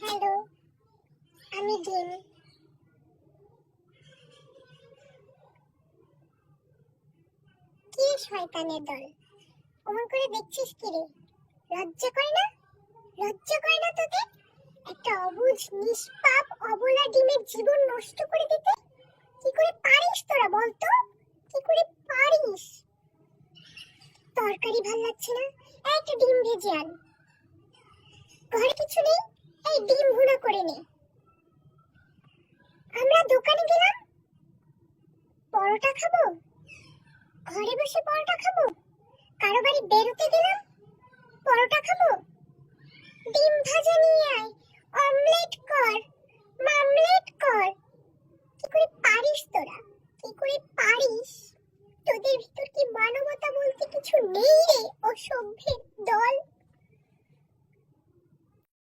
Hello, আমি ডিম। কি শয়তানের দল, অমন করে দেখছিস কি রে? লজ্জা করে না? লজ্জা করে না তোদের? একটা অবুঝ নিষ্পাপ অবলা ডিমের জীবন নষ্ট করে দিতে কি করে পারিস তোরা বলতো? কি করে পারিস? তরকারি ভাল লাগছে না, একটা ডিম ভেজে আন। ঘরে কিছু নেই, এই ডিম ভুনা করে নে। আমরা দোকানে গেলাম, পরোটা খাবো, ঘরে বসে পরোটা খাবো। কারো বাড়ি বেরোতে গেলাম, পরোটা খাবো। ডিম ভাজা নিয়ে আয়, অমলেট কর, মামলেট কর। কি করে পারিস তোরা? কি করে পারিস? তোদের ভিতর কি মানবতা বলতে কিছু নেই রে অসভ্যের